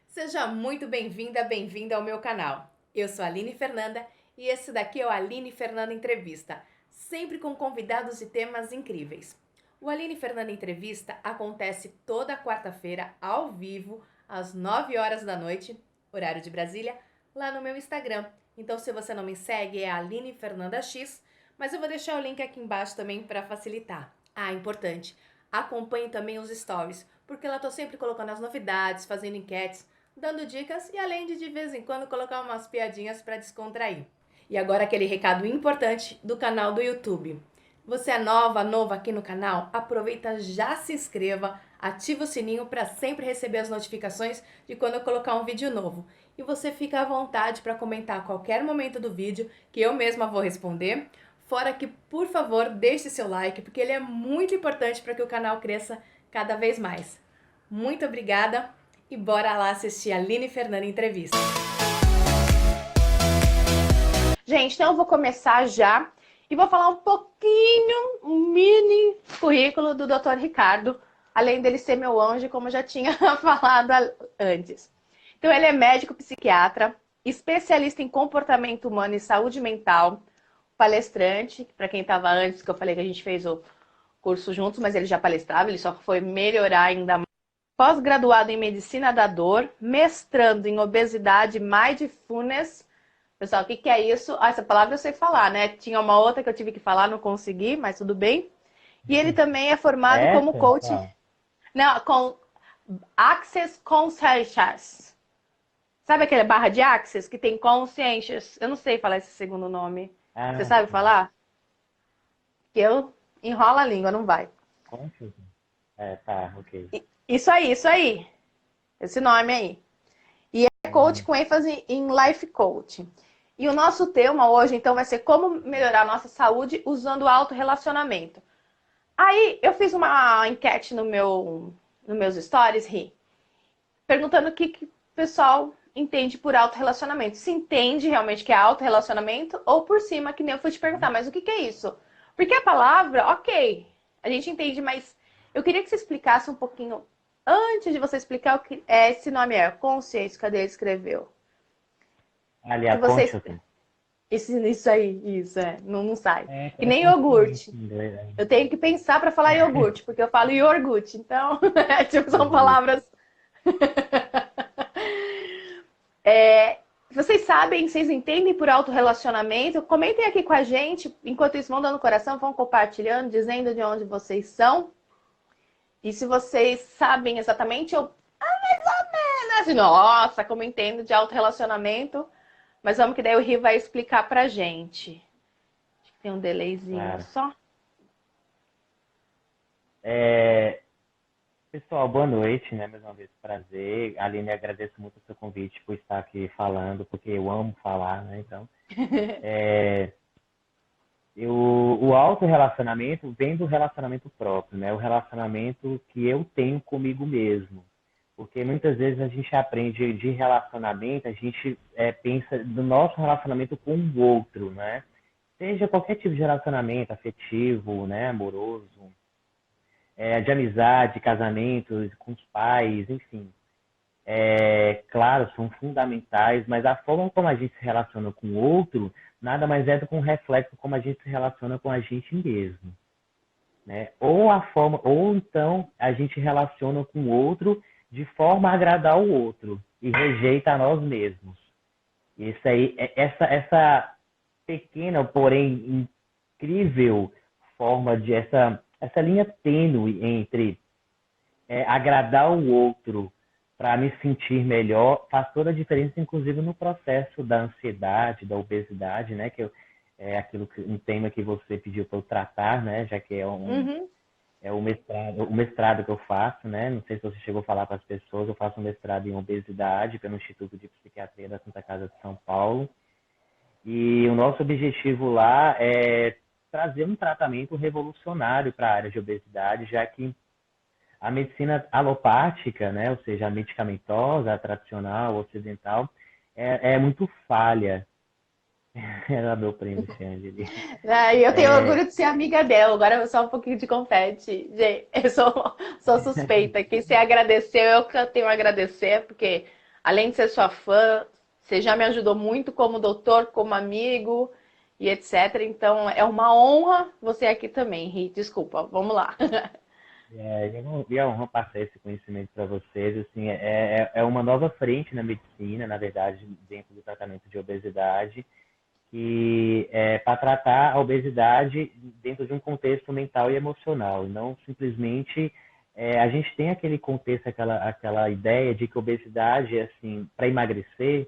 Seja muito bem-vinda, bem-vinda ao meu canal. Eu sou a Aline Fernanda e esse daqui é o Aline Fernanda Entrevista, sempre com convidados e temas incríveis. O Aline Fernanda Entrevista acontece toda quarta-feira, ao vivo, às 9 horas da noite, horário de Brasília, lá no meu Instagram. Então, se você não me segue, é Aline Fernanda X, mas eu vou deixar o link aqui embaixo também para facilitar. Ah, importante, acompanhe também os stories, porque lá estou sempre colocando as novidades, fazendo enquetes, dando dicas e além de vez em quando colocar umas piadinhas para descontrair. E agora aquele recado importante do canal do YouTube. Você é novo aqui no canal? Aproveita, já se inscreva, ativa o sininho para sempre receber as notificações de quando eu colocar um vídeo novo. E você fica à vontade para comentar a qualquer momento do vídeo, que eu mesma vou responder. Fora que, por favor, deixe seu like, porque ele é muito importante para que o canal cresça cada vez mais. Muito obrigada e bora lá assistir a Aline Fernanda Entrevista. Gente, então eu vou começar já e vou falar um pouquinho, um mini currículo do Dr. Ricardo, além dele ser meu anjo, como eu já tinha falado antes. Então ele é médico psiquiatra, especialista em comportamento humano e saúde mental, palestrante, para quem estava antes, que eu falei que a gente fez o curso juntos, mas ele já palestrava, ele só foi melhorar ainda mais. Pós-graduado em Medicina da Dor, mestrando em Obesidade e Mindfulness. Pessoal, o que é isso? Ah, essa palavra eu sei falar, né? Tinha uma outra que eu tive que falar, não consegui, mas tudo bem. E ele também é formado como Essa? coach, Qual? não, com Access Conscientious. Sabe aquela barra de Access que tem Conscientious? Eu não sei falar esse segundo nome. Você Ah, sabe sim. falar? Que eu enrola a língua, não vai. Confuso. É, tá, ok. Isso aí, isso aí. Esse nome aí. E é coach Hum, com ênfase em life coaching. E o nosso tema hoje, então, vai ser como melhorar a nossa saúde usando o autorrelacionamento. Aí, eu fiz uma enquete nos meus stories, Ri, perguntando o que o pessoal entende por autorrelacionamento. Se entende realmente que é autorrelacionamento ou por cima, que nem eu fui te perguntar, mas o que é isso? Porque a palavra, ok, a gente entende, mas eu queria que você explicasse um pouquinho, antes de você explicar o que é esse nome é, consciência, cadê ele escreveu? ali, Que a vocês. consciousness. Isso aí, isso, é. Não sai. É, Que é nem consciência iogurte. em inglês. Né? Eu tenho que pensar para falar iogurte, porque eu falo iogurte. Então, tipo, são Iogurte. palavras. É, vocês sabem, vocês entendem por autorrelacionamento? Comentem aqui com a gente. Enquanto isso, vão dando coração, vão compartilhando, dizendo de onde vocês são. E se vocês sabem exatamente, eu. Assim, nossa, como entendo de autorrelacionamento. Mas vamos que daí o Rio vai explicar pra gente. Acho que tem um delayzinho Claro. só. É, pessoal, boa noite, né? Mais uma vez, prazer. Aline, agradeço muito o seu convite por estar aqui falando, porque eu amo falar, né? Então, o autorrelacionamento vem do relacionamento próprio, né? O relacionamento que eu tenho comigo mesmo. Porque muitas vezes a gente aprende de relacionamento, a gente pensa do nosso relacionamento com o outro, né? Seja qualquer tipo de relacionamento afetivo, né, amoroso, de amizade, casamento, com os pais, enfim. Claro, são fundamentais, mas a forma como a gente se relaciona com o outro nada mais é do que um reflexo como a gente se relaciona com a gente mesmo, né? Ou a forma, ou então a gente relaciona com o outro de forma a agradar o outro e rejeita a nós mesmos. Isso aí, essa pequena, porém incrível forma de essa linha tênue entre agradar o outro para me sentir melhor faz toda a diferença, inclusive no processo da ansiedade, da obesidade, né? É aquilo um tema que você pediu para eu tratar, né? Já que Uhum. é o mestrado que eu faço, né? Não sei se você chegou a falar para as pessoas, eu faço um mestrado em obesidade pelo Instituto de Psiquiatria da Santa Casa de São Paulo. E o nosso objetivo lá é trazer um tratamento revolucionário para a área de obesidade, já que a medicina alopática, né, ou seja, a medicamentosa, a tradicional, ocidental, é muito falha. Era meu primo, Xande. E eu tenho orgulho de ser amiga dela. Agora só um pouquinho de confete. Gente, eu sou suspeita. Quem se agradeceu, eu que tenho a agradecer, porque Além de ser sua fã, você já me ajudou muito como doutor, como amigo e etc. Então é uma honra você aqui também, Ri. Desculpa, vamos lá. E é uma honra passar esse conhecimento para vocês. Assim, é uma nova frente na medicina, na verdade, dentro do tratamento de obesidade, que é para tratar a obesidade dentro de um contexto mental e emocional, e não simplesmente a gente tem aquele contexto, aquela ideia de que obesidade é assim, para emagrecer,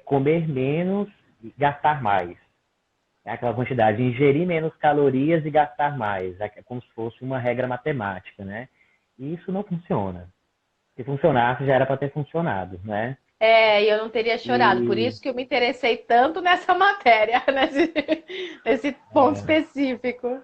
comer menos e gastar mais. É aquela quantidade, ingerir menos calorias e gastar mais. É como se fosse uma regra matemática, né? E isso não funciona. Se funcionasse, já era para ter funcionado, né? E eu não teria chorado, por E isso que eu me interessei tanto nessa matéria, nesse ponto específico.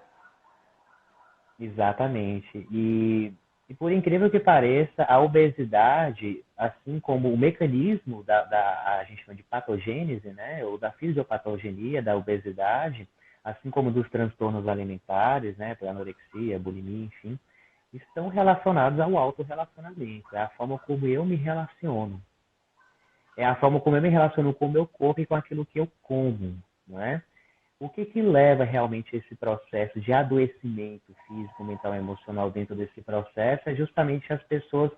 exatamente. E por incrível que pareça, a obesidade, assim como o mecanismo a gente chama de patogênese, né, ou da fisiopatogenia da obesidade, assim como dos transtornos alimentares, né, por anorexia, bulimia, enfim, estão relacionados ao autorrelacionamento. É a forma como eu me relaciono. É a forma como eu me relaciono com o meu corpo e com aquilo que eu como, não é? O que que leva realmente a esse processo de adoecimento físico, mental e emocional dentro desse processo é justamente as pessoas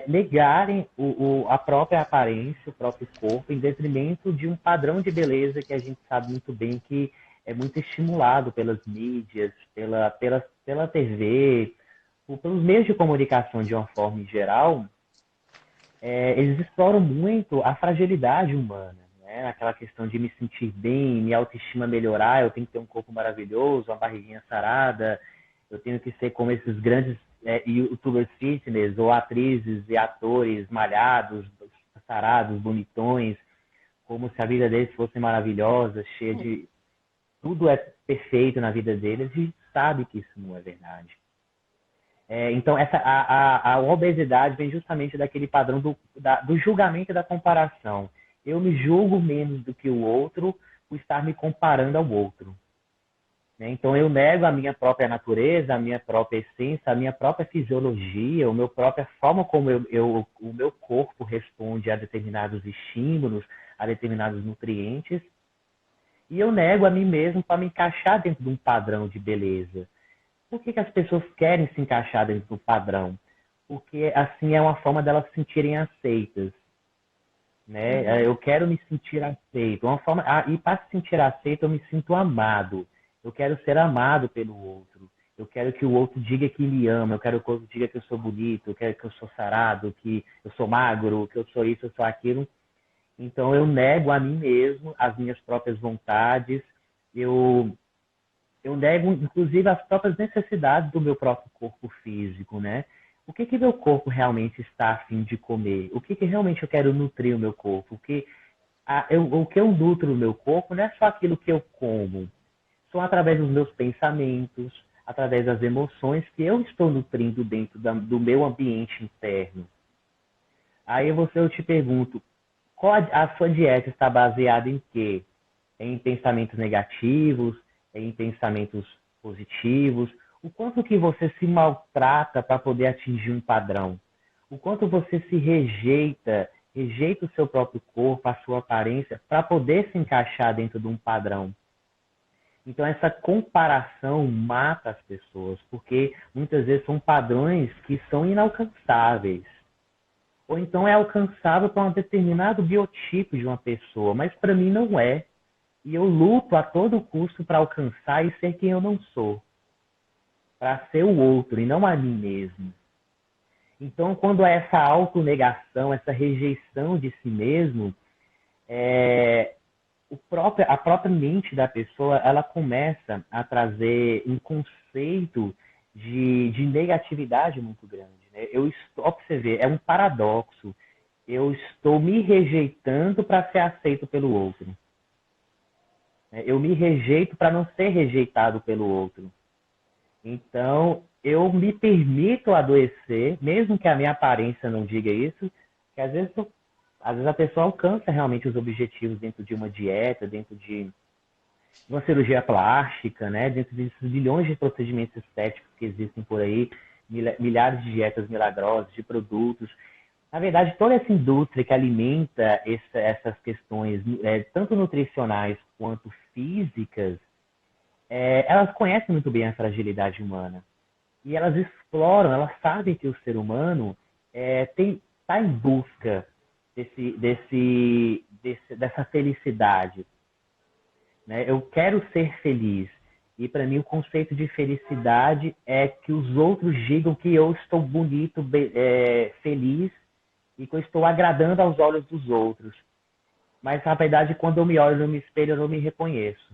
negarem a própria aparência, o próprio corpo, em detrimento de um padrão de beleza que a gente sabe muito bem que é muito estimulado pelas mídias, pela TV, pelos meios de comunicação de uma forma em geral. Eles exploram muito a fragilidade humana, né? Aquela questão de me sentir bem, minha autoestima melhorar, eu tenho que ter um corpo maravilhoso, uma barriguinha sarada, eu tenho que ser como esses grandes youtubers fitness ou atrizes e atores malhados, sarados, bonitões, como se a vida deles fosse maravilhosa, cheia de... Tudo é perfeito na vida deles e a gente sabe que isso não é verdade. Então, a obesidade vem justamente daquele padrão do julgamento e da comparação. Eu me julgo menos do que o outro por estar me comparando ao outro. Né? Então, eu nego a minha própria natureza, a minha própria essência, a minha própria fisiologia, a minha própria forma como o meu corpo responde a determinados estímulos, a determinados nutrientes, e eu nego a mim mesmo para me encaixar dentro de um padrão de beleza. Por que as pessoas querem se encaixar dentro do padrão? Porque assim é uma forma delas se sentirem aceitas, né? Eu quero me sentir aceito. E para se sentir aceito, eu me sinto amado. Eu quero ser amado pelo outro. Eu quero que o outro diga que me ama. Eu quero que o outro diga que eu sou bonito. Eu quero que eu sou sarado, que eu sou magro, que eu sou isso, eu sou aquilo. Então eu nego a mim mesmo as minhas próprias vontades. Eu eu nego, inclusive, as próprias necessidades do meu próprio corpo físico, né? O que que meu corpo realmente está a fim de comer? O que que realmente eu quero nutrir o meu corpo? O que eu nutro o meu corpo não é só aquilo que eu como. São através dos meus pensamentos, através das emoções que eu estou nutrindo dentro do meu ambiente interno. Eu te pergunto, qual a sua dieta está baseada em quê? Em pensamentos negativos, em pensamentos positivos, o quanto que você se maltrata para poder atingir um padrão, o quanto você se rejeita o seu próprio corpo, a sua aparência, para poder se encaixar dentro de um padrão. Então essa comparação mata as pessoas, porque muitas vezes são padrões que são inalcançáveis. Ou então é alcançável para um determinado biotipo de uma pessoa, mas para mim não é. E eu luto a todo custo para alcançar e ser quem eu não sou. Para ser o outro e não a mim mesmo. Então, quando há essa autonegação, essa rejeição de si mesmo, a própria mente da pessoa ela começa a trazer um conceito de negatividade muito grande. Né? Ó, pra você ver, é um paradoxo. Eu estou me rejeitando para ser aceito pelo outro. Eu me rejeito para não ser rejeitado pelo outro. Então, eu me permito adoecer, mesmo que a minha aparência não diga isso, que às vezes a pessoa alcança realmente os objetivos dentro de uma dieta, dentro de uma cirurgia plástica, né? Dentro desses bilhões de procedimentos estéticos que existem por aí, milhares de dietas milagrosas, de produtos. Na verdade, toda essa indústria que alimenta essas questões, tanto nutricionais quanto físicas, elas conhecem muito bem a fragilidade humana. E elas exploram, elas sabem que o ser humano está em busca dessa felicidade. Né? Eu quero ser feliz. E para mim o conceito de felicidade é que os outros digam que eu estou bonito, feliz e que eu estou agradando aos olhos dos outros. Mas na verdade, quando eu me olho no espelho, eu não me reconheço.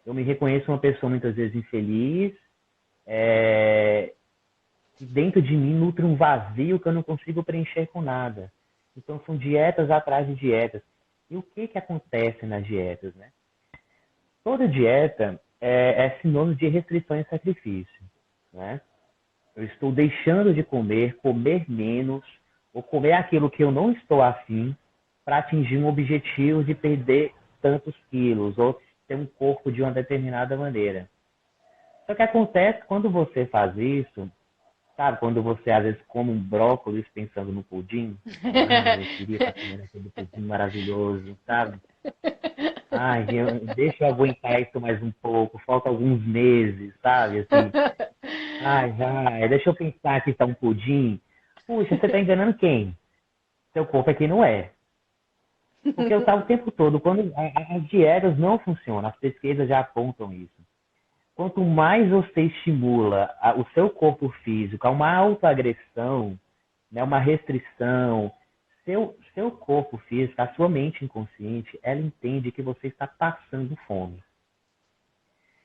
Eu me reconheço uma pessoa muitas vezes infeliz, que dentro de mim nutre um vazio que eu não consigo preencher com nada. Então são dietas atrás de dietas. E o que acontece nas dietas, né? Toda dieta é sinônimo de restrição e sacrifício, né? Eu estou deixando de comer menos, ou comer aquilo que eu não estou afim, para atingir um objetivo de perder tantos quilos, ou ter um corpo de uma determinada maneira. Só que acontece quando você faz isso, sabe? Quando você às vezes come um brócolis pensando no pudim. Eu queria estar comendo aquele pudim maravilhoso, sabe? Deixa eu aguentar isso mais um pouco, falta alguns meses, sabe? Assim, deixa eu pensar que está um pudim. Puxa, você está enganando quem? Seu corpo é quem não é. Porque eu estava o tempo todo, quando as dietas não funcionam, as pesquisas já apontam isso. Quanto mais você estimula o seu corpo físico a uma autoagressão, né, uma restrição, seu corpo físico, a sua mente inconsciente, ela entende que você está passando fome.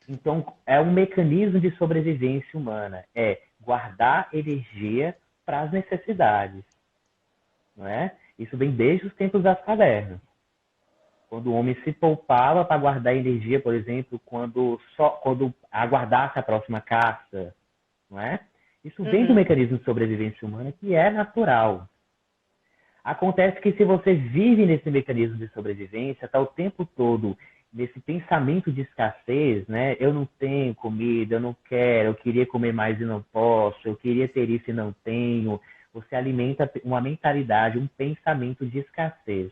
Então, é um mecanismo de sobrevivência humana, é guardar energia para as necessidades, não é? Isso vem desde os tempos das cavernas. Quando o homem se poupava para guardar energia, por exemplo, quando aguardasse a próxima caça, não é? Isso vem do mecanismo de sobrevivência humana que é natural. Acontece que se você vive nesse mecanismo de sobrevivência, está o tempo todo nesse pensamento de escassez, né? Eu não tenho comida, eu não quero, eu queria comer mais e não posso, eu queria ter isso e não tenho. Você alimenta uma mentalidade, um pensamento de escassez.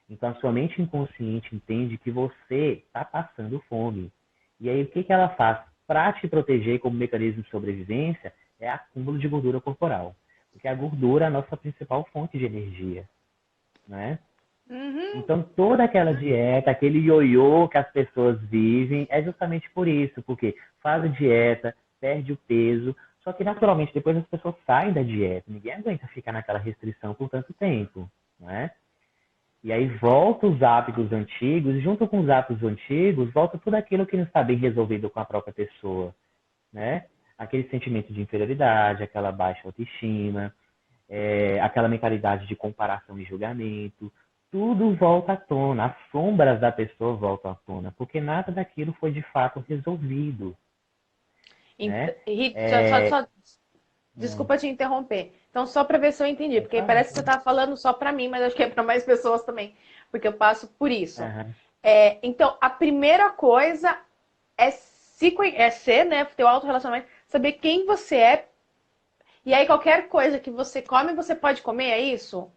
Então, a sua mente inconsciente entende que você está passando fome. E aí, o que ela faz? Para te proteger como mecanismo de sobrevivência, é acúmulo de gordura corporal. Porque a gordura é a nossa principal fonte de energia, né? Então, toda aquela dieta, aquele ioiô que as pessoas vivem, é justamente por isso. Porque faz a dieta, perde o peso, só que naturalmente depois as pessoas saem da dieta. Ninguém aguenta ficar naquela restrição por tanto tempo, né? E aí volta os hábitos antigos, e junto com os hábitos antigos, volta tudo aquilo que não está bem resolvido com a própria pessoa, né? Aquele sentimento de inferioridade, aquela baixa autoestima, aquela mentalidade de comparação e julgamento, tudo volta à tona, as sombras da pessoa voltam à tona, porque nada daquilo foi de fato resolvido, né? Desculpa te interromper. Então, só para ver se eu entendi, porque parece que você está falando só para mim, mas acho que é para mais pessoas também, porque eu passo por isso. Então, a primeira coisa é ser, né, ter o autorrelacionamento, saber quem você é. E aí, qualquer coisa que você come, você pode comer, é isso?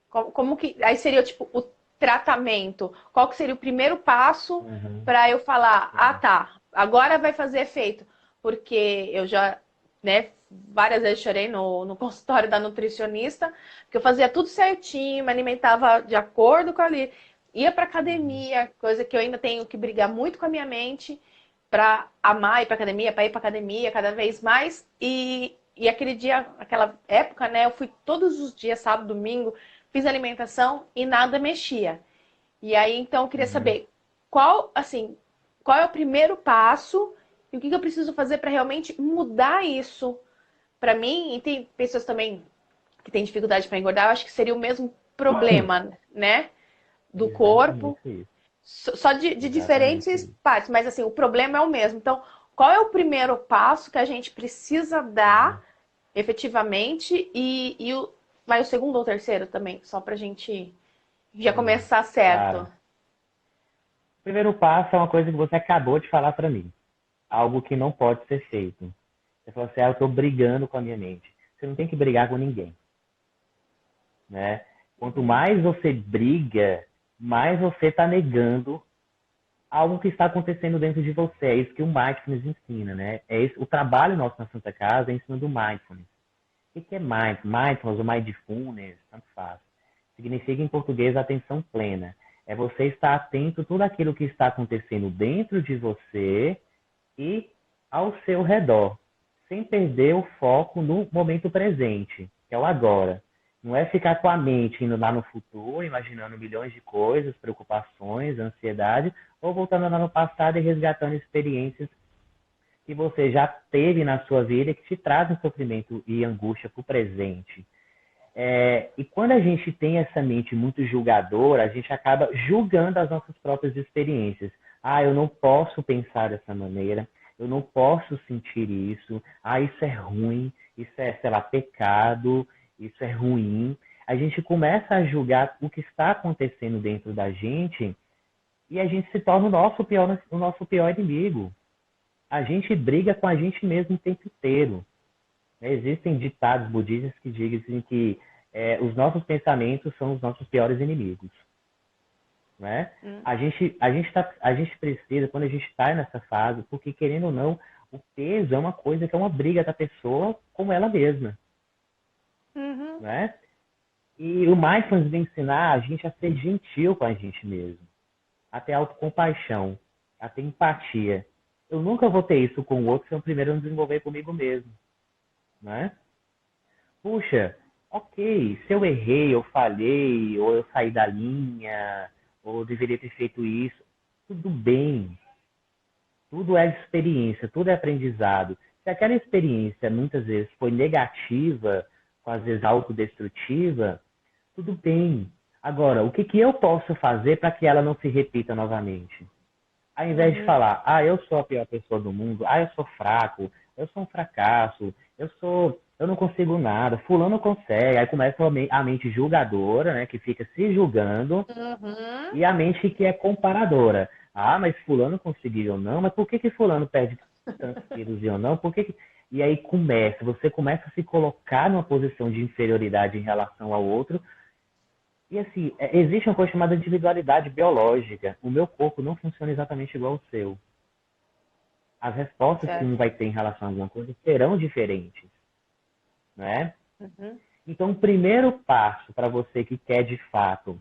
Como que. Aí seria, tipo, o tratamento. Qual que seria o primeiro passo para eu falar, tá, agora vai fazer efeito? Porque eu já, né, várias vezes chorei no consultório da nutricionista, porque eu fazia tudo certinho, me alimentava de acordo com a ali, ia pra academia, coisa que eu ainda tenho que brigar muito com a minha mente para amar ir pra academia, para ir pra academia cada vez mais. E aquele dia, aquela época, né, eu fui todos os dias, sábado, domingo, fiz alimentação e nada mexia. E aí, então, eu queria saber qual é o primeiro passo e o que eu preciso fazer para realmente mudar isso para mim. E tem pessoas também que têm dificuldade para engordar, eu acho que seria o mesmo problema, né? Do corpo. Só de diferentes partes, mas assim, o problema é o mesmo. Então, qual é o primeiro passo que a gente precisa dar efetivamente vai o segundo ou terceiro também, só pra gente já começar certo. Claro. O primeiro passo é uma coisa que você acabou de falar para mim. Algo que não pode ser feito. Você falou assim, eu estou brigando com a minha mente. Você não tem que brigar com ninguém. né? Quanto mais você briga, mais você está negando algo que está acontecendo dentro de você. É isso que o Mindfulness ensina, né? É esse, o trabalho nosso na Santa Casa é ensino do Mindfulness. O que é Mindfulness ou Mindfulness? Tanto faz. Significa em português atenção plena. É você estar atento a tudo aquilo que está acontecendo dentro de você e ao seu redor, sem perder o foco no momento presente, que é o agora. Não é ficar com a mente indo lá no futuro, imaginando milhões de coisas, preocupações, ansiedade, ou voltando lá no passado e resgatando experiências que você já teve na sua vida que te trazem sofrimento e angústia para o presente. E quando a gente tem essa mente muito julgadora, a gente acaba julgando as nossas próprias experiências. Ah, eu não posso pensar dessa maneira, eu não posso sentir isso, ah, isso é ruim, isso é, sei lá, pecado, isso é ruim. A gente começa a julgar o que está acontecendo dentro da gente e a gente se torna o nosso pior inimigo. A gente briga com a gente mesmo o tempo inteiro. Existem ditados budistas que dizem que os nossos pensamentos são os nossos piores inimigos. Né? A gente precisa, quando a gente está nessa fase, porque querendo ou não, o peso é uma coisa que é uma briga da pessoa com ela mesma. Né? E o Mindfulness vem ensinar a gente a ser gentil com a gente mesmo, a ter autocompaixão, a ter empatia. Eu nunca vou ter isso com o outro se eu primeiro não desenvolver comigo mesmo. Né? Puxa, ok, se eu errei, eu falhei, ou eu saí da linha, ou eu deveria ter feito isso, tudo bem. Tudo é experiência, tudo é aprendizado. Se aquela experiência muitas vezes foi negativa, às vezes autodestrutiva, tudo bem. Agora, o que, que eu posso fazer para que ela não se repita novamente? Ao invés de falar, ah, eu sou a pior pessoa do mundo, ah, eu sou fraco, eu sou um fracasso, eu não consigo nada, fulano consegue. Aí começa a mente julgadora, né, que fica se julgando, e a mente que é comparadora. Ah, mas fulano conseguiu ou não, mas por que fulano perde tantos quilos e eu não? E aí você começa a se colocar numa posição de inferioridade em relação ao outro. E assim, existe uma coisa chamada individualidade biológica. O meu corpo não funciona exatamente igual ao seu. As respostas que um vai ter em relação a alguma coisa serão diferentes. Né? Então, o primeiro passo para você que quer, de fato,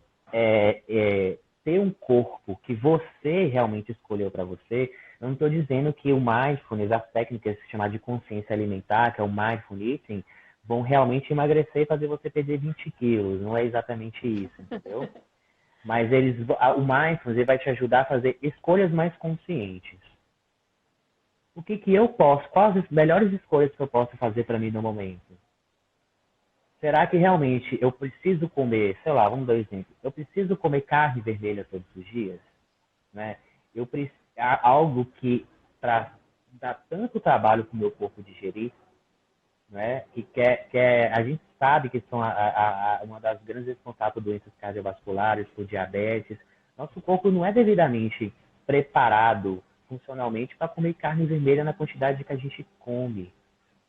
ter um corpo que você realmente escolheu para você, eu não estou dizendo que o mindfulness, as técnicas chamadas de consciência alimentar, que é o mindful eating, vão realmente emagrecer e fazer você perder 20 quilos. Não é exatamente isso, entendeu? Mas o mindfulness ele vai te ajudar a fazer escolhas mais conscientes. O que eu posso, quais as melhores escolhas que eu posso fazer para mim no momento? Será que realmente eu preciso comer, sei lá, vamos dar um exemplo, eu preciso comer carne vermelha todos os dias? Né? Algo que dá tanto trabalho para o meu corpo digerir, né? A gente sabe que são uma das grandes responsáveis por doenças cardiovasculares, por diabetes. Nosso corpo não é devidamente preparado funcionalmente para comer carne vermelha na quantidade que a gente come.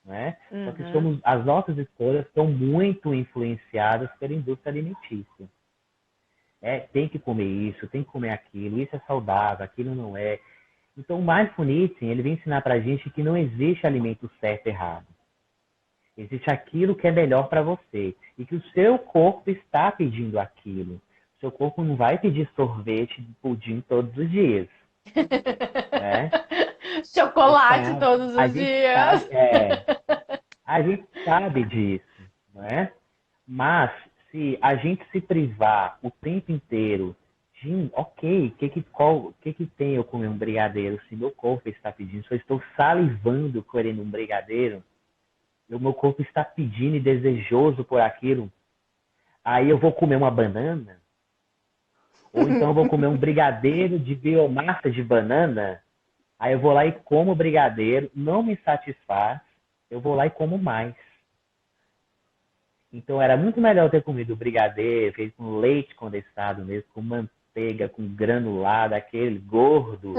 Né? Só que as nossas escolhas estão muito influenciadas pela indústria alimentícia. Tem que comer isso, tem que comer aquilo, isso é saudável, aquilo não é. Então o Mindfulness, ele vem ensinar pra gente que não existe alimento certo e errado. Existe aquilo que é melhor para você e que o seu corpo está pedindo aquilo. O seu corpo não vai pedir sorvete de pudim todos os dias. Né? Chocolate todos os dias. A gente sabe disso, né? Mas se a gente se privar o tempo inteiro de, ok, o que tem eu comer um brigadeiro se meu corpo está pedindo? Se eu estou salivando querendo um brigadeiro, o meu corpo está pedindo e desejoso por aquilo, aí eu vou comer uma banana? Ou então eu vou comer um brigadeiro de biomassa de banana? Aí eu vou lá e como o brigadeiro, não me satisfaz, eu vou lá e como mais. Então era muito melhor ter comido brigadeiro, feito com leite condensado mesmo, com manteiga, com granulado, aquele gordo,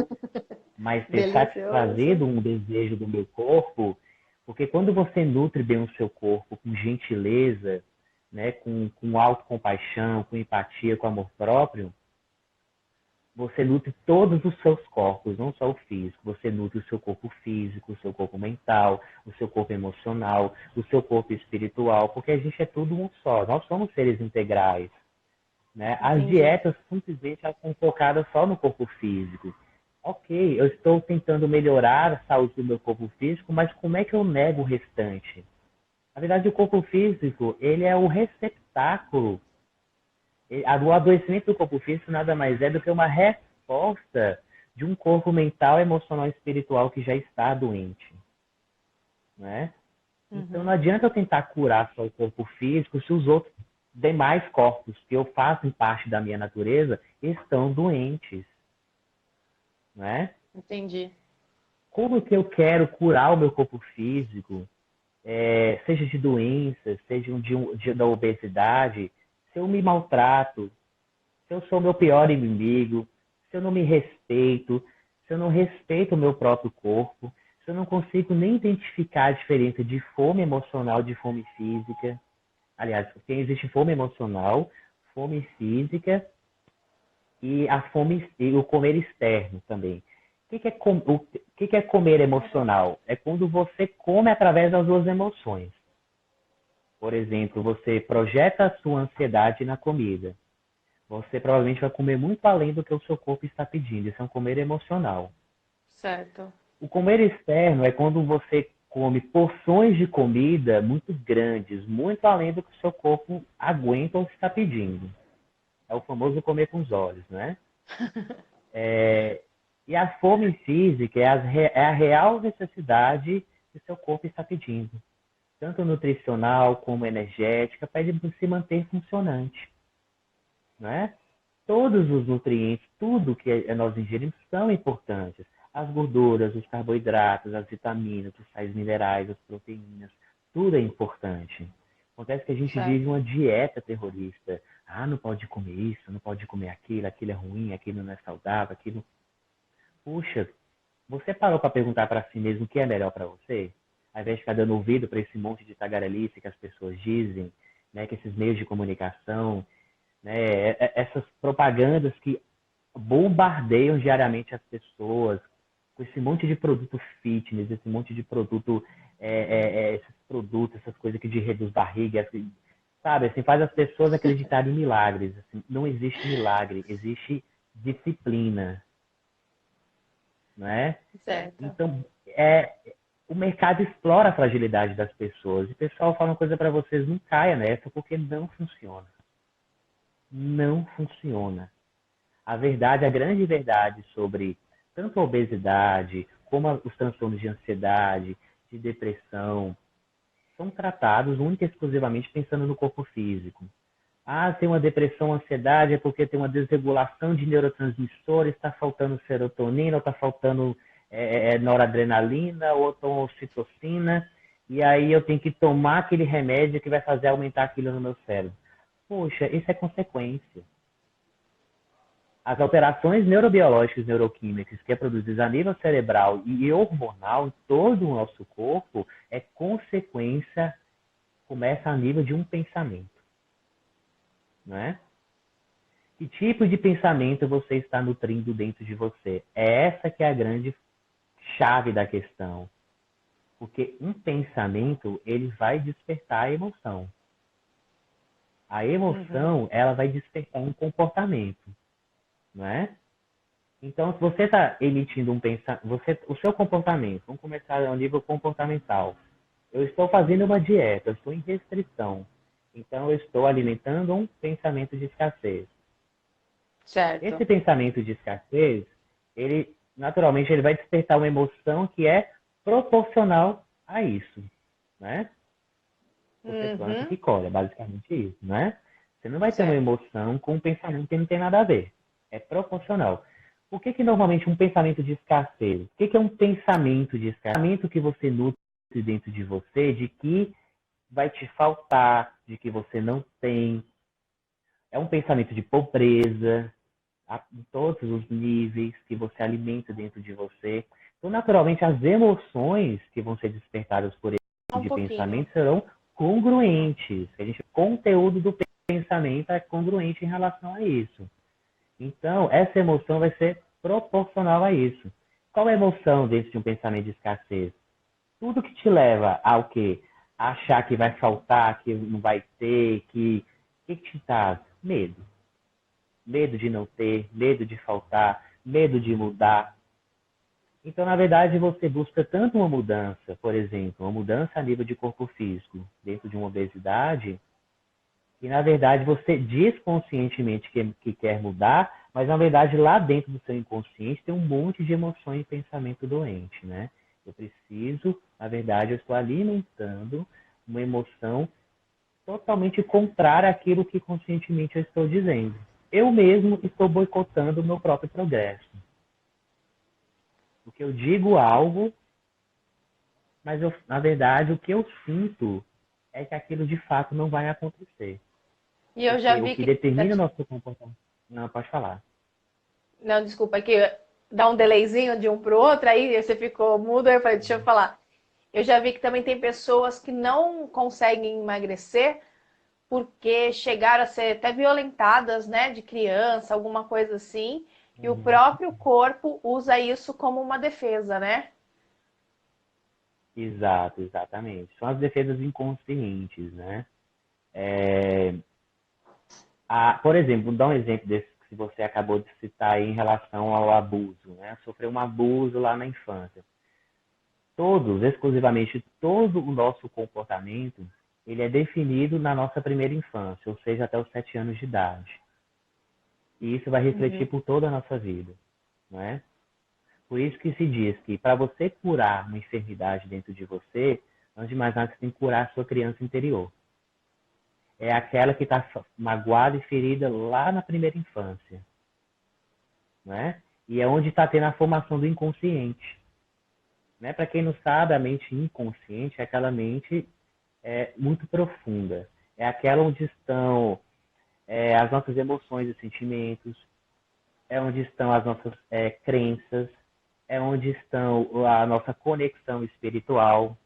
mas ter satisfazido um desejo do meu corpo, porque quando você nutre bem o seu corpo com gentileza, né, com autocompaixão, com empatia, com amor próprio, você nutre todos os seus corpos, não só o físico. Você nutre o seu corpo físico, o seu corpo mental, o seu corpo emocional, o seu corpo espiritual, porque a gente é tudo um só. Nós somos seres integrais, né? As Entendi. dietas simplesmente são focadas só no corpo físico. Ok, eu estou tentando melhorar a saúde do meu corpo físico, mas como é que eu nego o restante? Na verdade, o corpo físico, ele é o receptáculo. O adoecimento do corpo físico nada mais é do que uma resposta de um corpo mental, emocional e espiritual que já está doente, né? Então não Uhum. adianta eu tentar curar só o corpo físico se os outros demais corpos que eu faço parte da minha natureza estão doentes, né? Entendi. Como que eu quero curar o meu corpo físico, seja de doenças, seja da obesidade, se eu me maltrato, se eu sou o meu pior inimigo, se eu não me respeito, se eu não respeito o meu próprio corpo, se eu não consigo nem identificar a diferença de fome emocional e de fome física. Aliás, porque existe fome emocional, fome física e a fome e o comer externo também. O que é comer emocional? É quando você come através das suas emoções. Por exemplo, você projeta a sua ansiedade na comida. Você provavelmente vai comer muito além do que o seu corpo está pedindo. Isso é um comer emocional. Certo. O comer externo é quando você come porções de comida muito grandes, muito além do que o seu corpo aguenta ou está pedindo. É o famoso comer com os olhos, né? E a fome física é a real necessidade que o seu corpo está pedindo, tanto nutricional como energética, para ele se manter funcionante, né? Todos os nutrientes, tudo que nós ingerimos são importantes. As gorduras, os carboidratos, as vitaminas, os sais minerais, as proteínas, tudo é importante. Acontece que a gente vive Certo. uma dieta terrorista. Ah, não pode comer isso, não pode comer aquilo, aquilo é ruim, aquilo não é saudável, aquilo. Puxa, você parou para perguntar para si mesmo o que é melhor para você? Ao invés de ficar dando ouvido para esse monte de tagarelice que as pessoas dizem, né, que esses meios de comunicação, né, essas propagandas que bombardeiam diariamente as pessoas com esse monte de produto fitness, esse monte de produto, esses produtos, essas coisas que de reduz barriga, assim, sabe, assim, faz as pessoas acreditarem em milagres. Assim, não existe milagre, existe disciplina, né? Certo. Então, o mercado explora a fragilidade das pessoas. E o pessoal fala uma coisa para vocês, não caia nessa, porque não funciona. Não funciona. A verdade, a grande verdade sobre tanto a obesidade, como os transtornos de ansiedade, de depressão, são tratados única e exclusivamente pensando no corpo físico. Ah, tem uma depressão, ansiedade, é porque tem uma desregulação de neurotransmissores, está faltando serotonina, ou está faltando noradrenalina, ou ocitocina, e aí eu tenho que tomar aquele remédio que vai fazer aumentar aquilo no meu cérebro. Poxa, isso é consequência. As alterações neurobiológicas, neuroquímicas que é produzidas a nível cerebral e hormonal em todo o nosso corpo é consequência, começa a nível de um pensamento, né? Que tipo de pensamento você está nutrindo dentro de você? É essa que é a grande chave da questão. Porque um pensamento, ele vai despertar a emoção. A Uhum. emoção, ela vai despertar um comportamento, não é? Então, se você está emitindo um pensamento, o seu comportamento, vamos começar ao nível comportamental. Eu estou fazendo uma dieta, eu estou em restrição. Então, eu estou alimentando um pensamento de escassez. Esse Certo. pensamento de escassez, ele naturalmente ele vai despertar uma emoção que é proporcional a isso, né? Porque planta Uhum. que colhe, é basicamente isso, né? Você não vai ter uma Certo. emoção com um pensamento que não tem nada a ver. É proporcional. Por que que normalmente um pensamento de escassez? O que que é um pensamento de escassez? Um pensamento que você nutre dentro de você de que vai te faltar, de que você não tem. É um pensamento de pobreza, em todos os níveis que você alimenta dentro de você. Então, naturalmente, as emoções que vão ser despertadas por esse Só tipo um de pouquinho. pensamento serão congruentes. O conteúdo do pensamento é congruente em relação a isso. Então, essa emoção vai ser proporcional a isso. Qual é a emoção dentro de um pensamento de escassez? Tudo que te leva ao quê? A achar que vai faltar, que não vai ter, que te traz? Medo. Medo de não ter, medo de faltar, medo de mudar. Então, na verdade, você busca tanto uma mudança, por exemplo, uma mudança a nível de corpo físico, dentro de uma obesidade, que na verdade você diz conscientemente que quer mudar, mas na verdade lá dentro do seu inconsciente tem um monte de emoção e pensamento doente, né? Eu preciso, na verdade, eu estou alimentando uma emoção totalmente contrária àquilo que conscientemente eu estou dizendo. Eu mesmo estou boicotando o meu próprio progresso. Porque eu digo algo, mas na verdade o que eu sinto é que aquilo de fato não vai acontecer. E eu já Porque o vi que que. determina o nosso comportamento. Não, pode falar. Não, desculpa, é que dá um delayzinho de um pro outro, aí você ficou mudo, aí eu falei, deixa eu falar. Eu já vi que também tem pessoas que não conseguem emagrecer porque chegaram a ser até violentadas, né, de criança, alguma coisa assim, e o próprio corpo usa isso como uma defesa, né? Exato, exatamente. São as defesas inconscientes, né? É, por exemplo, vou dar um exemplo desse que você acabou de citar aí em relação ao abuso, né? Sofreu um abuso lá na infância. Todos, exclusivamente todo o nosso comportamento, ele é definido na nossa primeira infância, ou seja, até os 7 anos de idade. E isso vai refletir por toda a nossa vida, não é? Por isso que se diz que para você curar uma enfermidade dentro de você, antes de mais nada, você tem que curar a sua criança interior. É aquela que está magoada e ferida lá na primeira infância, né? E é onde está tendo a formação do inconsciente. Né? Para quem não sabe, a mente inconsciente é aquela mente muito profunda. É aquela onde estão as nossas emoções e sentimentos, é onde estão as nossas crenças, é onde estão a nossa conexão espiritual,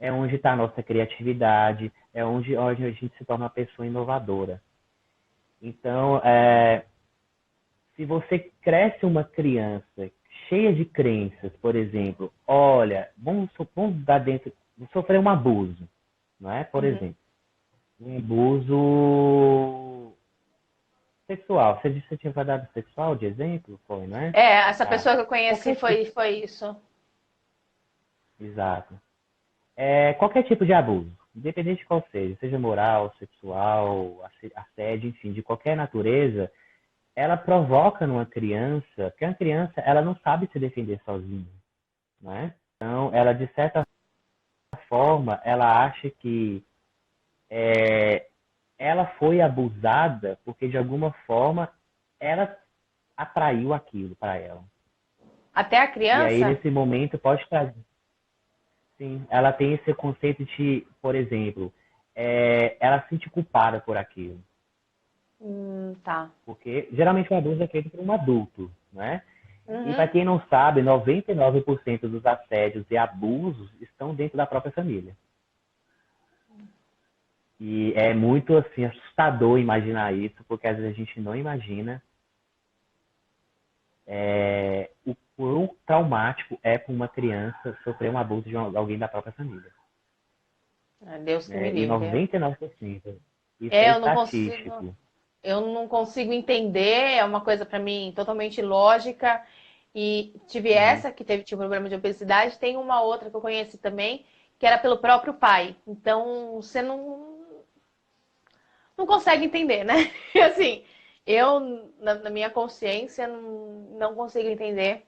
é onde está a nossa criatividade, é onde a gente se torna uma pessoa inovadora. Então, se você cresce uma criança cheia de crenças, por exemplo, olha, vamos dar dentro, sofrer um abuso, não é? Por exemplo, um abuso sexual. Você disse que você tinha dado sexual de exemplo? Foi, não é? É, essa Tá. pessoa que eu conheci Qualquer tipo. foi isso. Exato. Qualquer tipo de abuso, independente de qual seja moral, sexual, assédio, enfim, de qualquer natureza, ela provoca numa criança, porque a criança ela não sabe se defender sozinha, né? Então, ela de certa forma, ela acha que ela foi abusada porque de alguma forma ela atraiu aquilo para ela. Até a E aí criança? nesse momento pode trazer, sim, ela tem esse conceito de, por exemplo, ela se sente culpada por aquilo. Tá. Porque geralmente o abuso é feito por um adulto, né? E para Uhum. quem não sabe, 99% dos assédios e abusos estão dentro da própria família. E é muito assim assustador imaginar isso, porque às vezes a gente não imagina o quão traumático é para uma criança sofrer um abuso de alguém da própria família. Deus que me Né? E livre. 99%. Isso é É, estatístico. eu não consigo entender, é uma coisa para mim totalmente lógica. E tive Uhum. essa que tinha um problema de obesidade, tem uma outra que eu conheci também, que era pelo próprio pai. Então, você não consegue entender, né? E assim, eu, na minha consciência, não consigo entender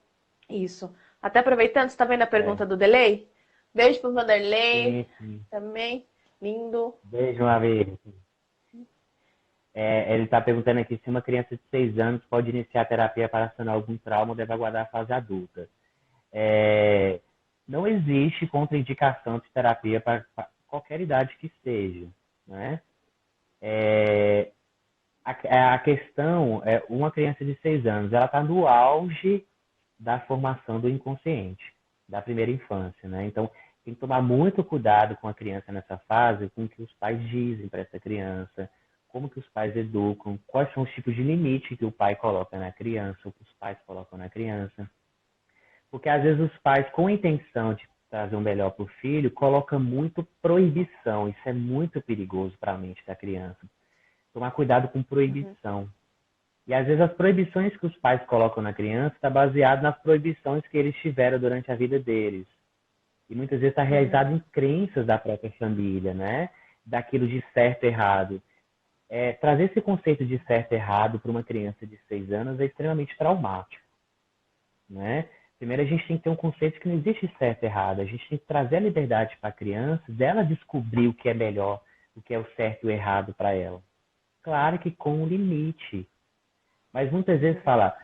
isso. Até aproveitando, você está vendo a É. pergunta do Delay? Beijo pro Vanderlei Sim, sim. também. Lindo. Beijo uma vez. Ele está perguntando aqui se uma criança de 6 anos pode iniciar a terapia para sanar algum trauma ou deve aguardar a fase adulta. Não existe contraindicação de terapia para qualquer idade que seja, né? A questão é uma criança de 6 anos, ela está no auge da formação do inconsciente, da primeira infância, né? Então, Tem que tomar muito cuidado com a criança nessa fase, com o que os pais dizem para essa criança, como que os pais educam, quais são os tipos de limite que o pai coloca na criança, ou que os pais colocam na criança. Porque às vezes os pais, com a intenção de trazer o melhor para o filho, colocam muito proibição. Isso é muito perigoso para a mente da criança. Tomar cuidado com Uhum. proibição. E às vezes as proibições que os pais colocam na criança está baseado nas proibições que eles tiveram durante a vida deles. E muitas vezes está Uhum. realizado em crenças da própria família, né? Daquilo de certo e errado. Trazer esse conceito de certo e errado para uma criança de 6 anos é extremamente traumático, né? Primeiro, a gente tem que ter um conceito que não existe certo e errado. A gente tem que trazer a liberdade para a criança, dela descobrir o que é melhor, o que é o certo e o errado para ela. Claro que com um limite. Mas muitas vezes Uhum. fala,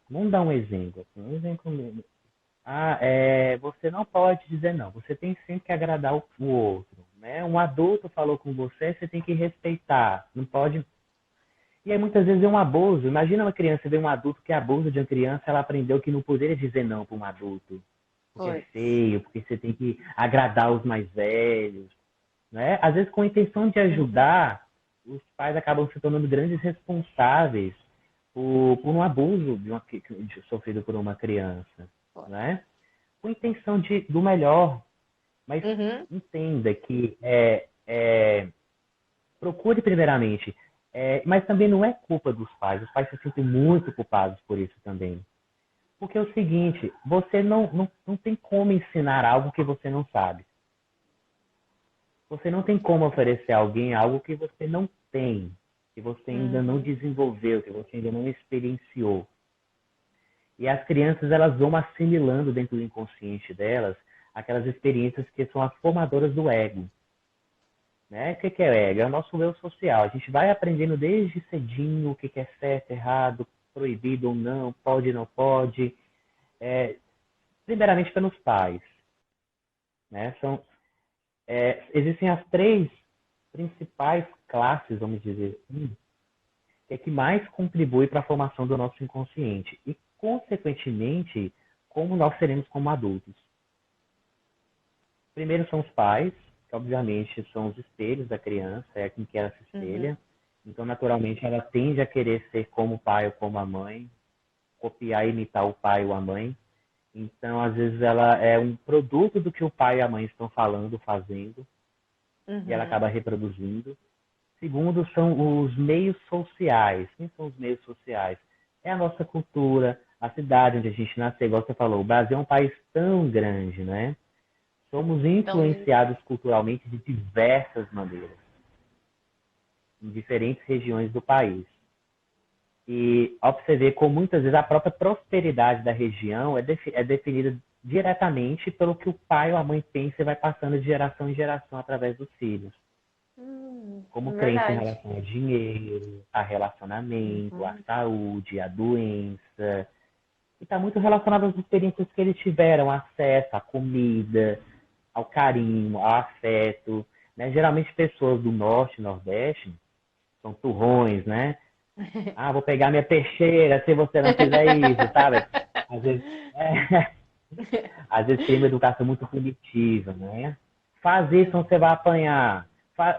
vamos dar um exemplo. Um exemplo mesmo. Você não pode dizer não. Você tem sempre que agradar o outro. Né? Um adulto falou com você, você tem que respeitar. Não pode. E aí muitas vezes é um abuso. Imagina uma criança ver um adulto que abusa de uma criança, ela aprendeu que não poderia dizer não para um adulto. Porque é Pois. feio, porque você tem que agradar os mais velhos. Né? Às vezes, com a intenção de Uhum. ajudar, os pais acabam se tornando grandes responsáveis por um abuso sofrido por uma criança. Pois. Né? Com a intenção do melhor, mas Uhum. entenda que procure primeiramente. Mas também não é culpa dos pais. Os pais se sentem muito culpados por isso também. Porque é o seguinte, você não tem como ensinar algo que você não sabe. Você não tem como oferecer a alguém algo que você não tem, que você ainda não Uhum. desenvolveu, que você ainda não experienciou. E as crianças, elas vão assimilando dentro do inconsciente delas aquelas experiências que são as formadoras do ego. Né? O que é o ego? É o nosso eu social. A gente vai aprendendo desde cedinho o que é certo, errado, proibido ou não, pode ou não pode. É, primeiramente pelos pais. Né? Existem as três principais classes, vamos dizer assim, que é que mais contribui para a formação do nosso inconsciente e, consequentemente, como nós seremos como adultos. Primeiro são os pais, que obviamente são os espelhos da criança, é com que ela se Uhum. espelha. Então, naturalmente, ela tende a querer ser como o pai ou como a mãe, copiar e imitar o pai ou a mãe. Então, às vezes, ela é um produto do que o pai e a mãe estão falando, fazendo, e ela Uhum. acaba reproduzindo. Segundo, são os meios sociais. Quem são os meios sociais? É a nossa cultura, a cidade onde a gente nasceu, igual você falou. O Brasil é um país tão grande, né? Somos Então, influenciados culturalmente de diversas maneiras, em diferentes regiões do país. E ó, pra você ver como muitas vezes a própria prosperidade da região é definida diretamente pelo que o pai ou a mãe pensa e vai passando de geração em geração através dos filhos. Como crença em verdade. relação ao dinheiro, a relacionamento, à Uhum. saúde, à doença. E está muito relacionado às experiências que eles tiveram, acesso à comida, ao carinho, ao afeto. Né? Geralmente pessoas do norte e nordeste são turrões, né? Vou pegar minha peixeira se você não fizer isso, sabe? Às vezes, às vezes tem uma educação muito punitiva, né? Faz isso, ou Uhum. você vai apanhar.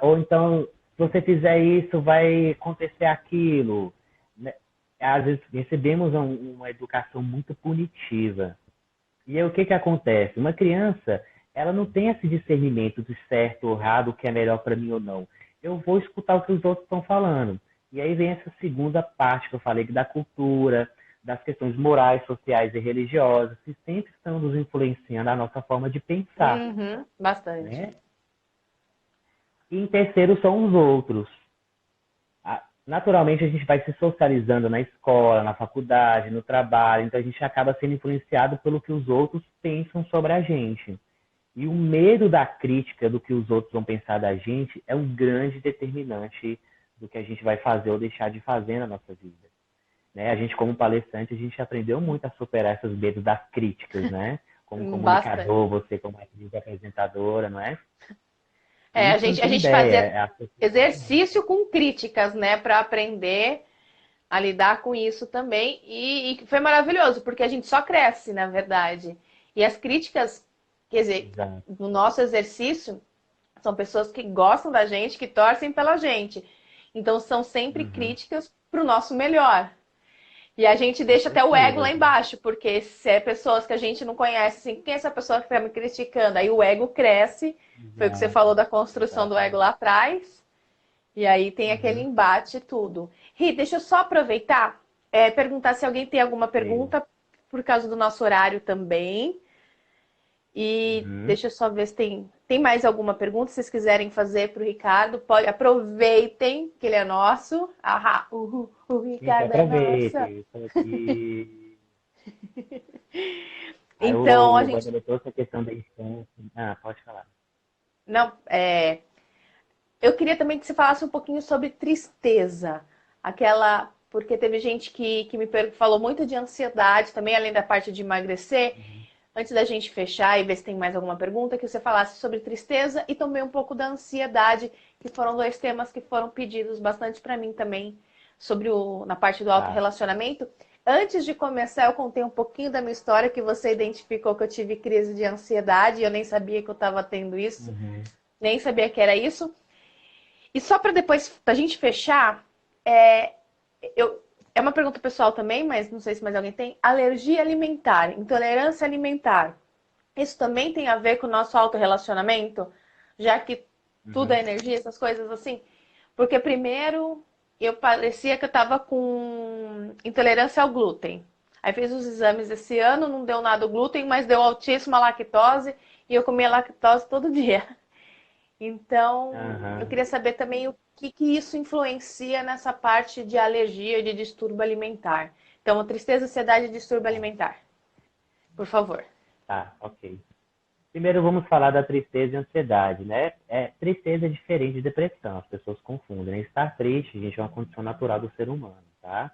Ou então, se você fizer isso, vai acontecer aquilo. Né? Às vezes recebemos uma educação muito punitiva. E aí o que acontece? Uma criança, ela não tem esse discernimento de certo ou errado, o que é melhor para mim ou não. Eu vou escutar o que os outros estão falando. E aí vem essa segunda parte que eu falei, da cultura, das questões morais, sociais e religiosas, que sempre estão nos influenciando a nossa forma de pensar. Uhum. Bastante. Né? E em terceiro são os outros. Naturalmente a gente vai se socializando na escola, na faculdade, no trabalho, então a gente acaba sendo influenciado pelo que os outros pensam sobre a gente. E o medo da crítica do que os outros vão pensar da gente é um grande determinante do que a gente vai fazer ou deixar de fazer na nossa vida. Né? A gente, como palestrante, a gente aprendeu muito a superar esses medos das críticas, né? Como Bastante. comunicador, você como apresentadora, não é? É, E a isso você não gente, a tem gente ideia. fazia A sociedade. exercício com críticas, né, para aprender a lidar com isso também. E foi maravilhoso, porque a gente só cresce, na verdade. E as críticas Quer dizer, Exato. no nosso exercício, são pessoas que gostam da gente, que torcem pela gente. Então, são sempre Uhum. críticas para o nosso melhor. E a gente Com deixa até o ego lá certeza. embaixo, porque se é pessoas que a gente não conhece, assim, quem é essa pessoa que está me criticando? Aí o ego cresce. Foi o que você falou Exato. da construção do ego Exatamente. lá atrás. E aí tem aquele Uhum. embate e tudo. Ri, deixa eu só aproveitar, perguntar se alguém tem alguma Sim. pergunta, por causa do nosso horário também. E Uhum. deixa eu só ver se tem mais alguma pergunta. Se vocês quiserem fazer para o Ricardo, pode, aproveitem que ele é nosso. Ah, o Isso, Ricardo é nosso. aproveite. Estou aqui. Aí Então, a o gente. Guadalupe trouxe a questão da instância. Ah, pode falar. Não, eu queria também que você falasse um pouquinho sobre tristeza. Aquela. Porque teve gente que falou muito de ansiedade também, além da parte de emagrecer. Uhum. Antes da gente fechar e ver se tem mais alguma pergunta, que você falasse sobre tristeza e também um pouco da ansiedade, que foram dois temas que foram pedidos bastante para mim também, sobre na parte do Tá. autorrelacionamento. Antes de começar, eu contei um pouquinho da minha história, que você identificou que eu tive crise de ansiedade, e eu nem sabia que eu estava tendo isso, Uhum. nem sabia que era isso. E só para depois, para a gente fechar, é, é uma pergunta pessoal também, mas não sei se mais alguém tem. Alergia alimentar, intolerância alimentar. Isso também tem a ver com o nosso autorrelacionamento, já que tudo é Uhum. energia, essas coisas assim. Porque primeiro eu parecia que eu estava com intolerância ao glúten. Aí fiz os exames esse ano, não deu nada o glúten, mas deu altíssima lactose e eu comia lactose todo dia. Então, eu Aham. queria saber também o que isso influencia nessa parte de alergia e de distúrbio alimentar. Então, tristeza, ansiedade e distúrbio Tá. alimentar. Por favor. Tá, ok. Primeiro vamos falar da tristeza e ansiedade, né? Tristeza é diferente de depressão, as pessoas confundem, né? Estar triste, gente, é uma condição natural do ser humano, tá?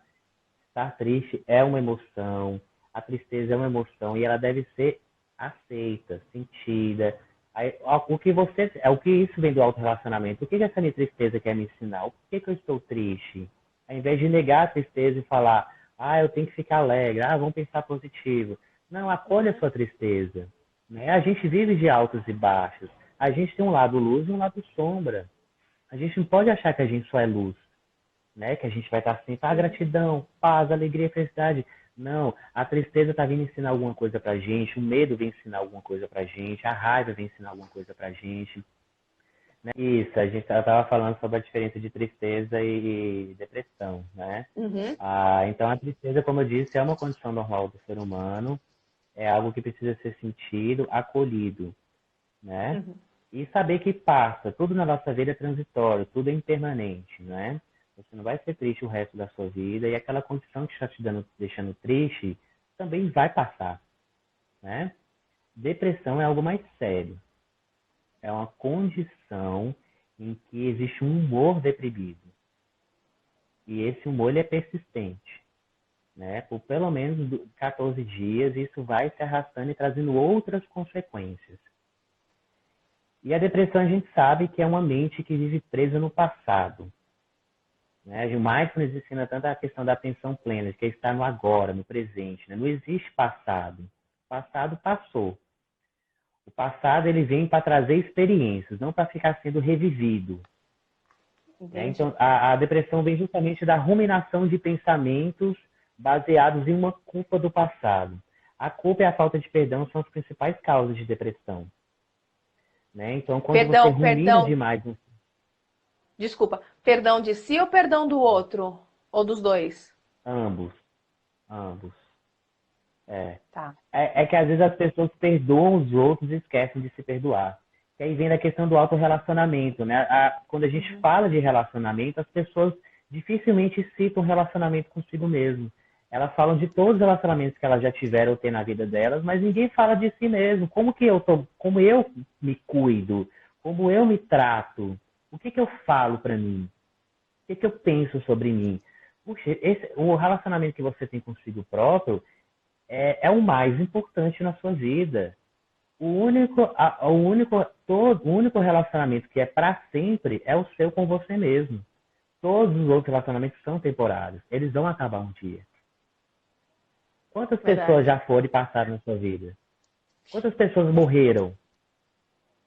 Estar triste é uma emoção, a tristeza é uma emoção e ela deve ser aceita, sentida. Aí, o que isso vem do autorrelacionamento? O que essa minha tristeza quer me ensinar? Por que eu estou triste? Ao invés de negar a tristeza e falar, eu tenho que ficar alegre, vamos pensar positivo. Não, acolha a sua tristeza, né? A gente vive de altos e baixos. A gente tem um lado luz e um lado sombra. A gente não pode achar que a gente só é luz, né? Que a gente vai estar sempre, gratidão, paz, alegria, felicidade. Não, a tristeza está vindo ensinar alguma coisa pra gente, o medo vem ensinar alguma coisa pra gente, a raiva vem ensinar alguma coisa pra gente, né? Isso, a gente estava falando sobre a diferença de tristeza e depressão, né? Uhum. Então a tristeza, como eu disse, é uma condição normal do ser humano, é algo que precisa ser sentido, acolhido, né? Uhum. E saber que passa, tudo na nossa vida é transitório, tudo é impermanente, né? Você não vai ser triste o resto da sua vida e aquela condição que está te deixando triste também vai passar, né? Depressão é algo mais sério. É uma condição em que existe um humor deprimido. E esse humor ele é persistente, né? Por pelo menos 14 dias, isso vai se arrastando e trazendo outras consequências. E a depressão a gente sabe que é uma mente que vive presa no passado. Né? O Mindfulness ensina tanto a questão da atenção plena, que é estar no agora, no presente. Né? Não existe passado. O passado passou. O passado ele vem para trazer experiências, não para ficar sendo revivido. Né? Entendi. Então, a depressão vem justamente da ruminação de pensamentos baseados em uma culpa do passado. A culpa e a falta de perdão são as principais causas de depressão. Né? Então, quando você Perdão, rumina perdão, demais, desculpa. Perdão de si ou perdão do outro? Ou dos dois? ambos, ambos. É. Tá. É que às vezes as pessoas perdoam os outros e esquecem de se perdoar. E aí vem a questão do autorrelacionamento, né? Quando a gente Uhum. fala de relacionamento, as pessoas dificilmente citam relacionamento consigo mesmo. Elas falam de todos os relacionamentos que elas já tiveram ou têm na vida delas, mas ninguém fala de si mesmo. Como eu me cuido, como eu me trato, o que eu falo para mim, o que eu penso sobre mim. Puxa, o relacionamento que você tem consigo próprio é o mais importante na sua vida. O único relacionamento que é para sempre é o seu com você mesmo. Todos os outros relacionamentos são temporários. Eles vão acabar um dia. Quantas pessoas Verdade. já foram e passaram na sua vida? Quantas pessoas morreram,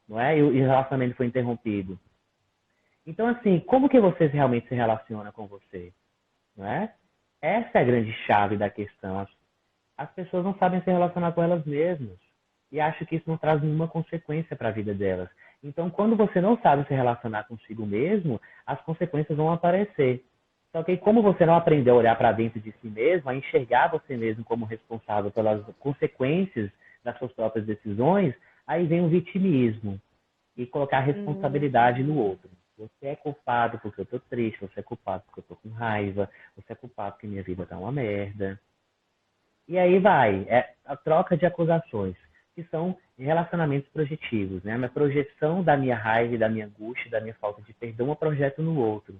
não é? E o relacionamento foi interrompido. Então, assim, como que você realmente se relaciona com você, não é? Essa é a grande chave da questão. As pessoas não sabem se relacionar com elas mesmas e acham que isso não traz nenhuma consequência para a vida delas. Então, quando você não sabe se relacionar consigo mesmo, as consequências vão aparecer. Só que como você não aprendeu a olhar para dentro de si mesmo, a enxergar você mesmo como responsável pelas consequências das suas próprias decisões, aí vem o vitimismo e colocar a responsabilidade no outro. Você é culpado porque eu tô triste, você é culpado porque eu tô com raiva, você é culpado porque minha vida tá uma merda. E aí vai, é a troca de acusações, que são relacionamentos projetivos, né? A minha projeção da minha raiva, da minha angústia, da minha falta de perdão, eu projeto no outro.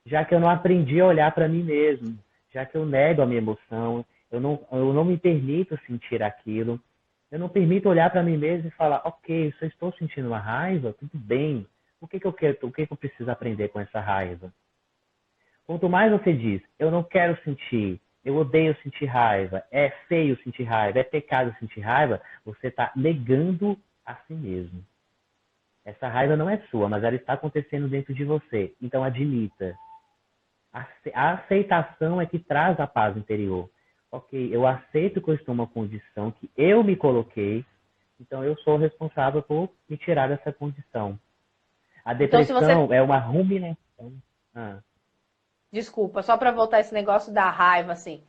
Já que eu não aprendi a olhar para mim mesmo, já que eu nego a minha emoção, eu não me permito sentir aquilo, eu não permito olhar para mim mesmo e falar, ok, se eu estou sentindo uma raiva, tudo bem, o que eu quero, o que eu preciso aprender com essa raiva? Quanto mais você diz, eu não quero sentir, eu odeio sentir raiva, é feio sentir raiva, é pecado sentir raiva, você está negando a si mesmo. Essa raiva não é sua, mas ela está acontecendo dentro de você. Então admita. A aceitação é que traz a paz interior. Ok, eu aceito que eu estou numa condição que eu me coloquei, então eu sou responsável por me tirar dessa condição. A Então, se você. depressão é uma ruminação. Ah, Desculpa, só para voltar esse negócio da raiva, assim.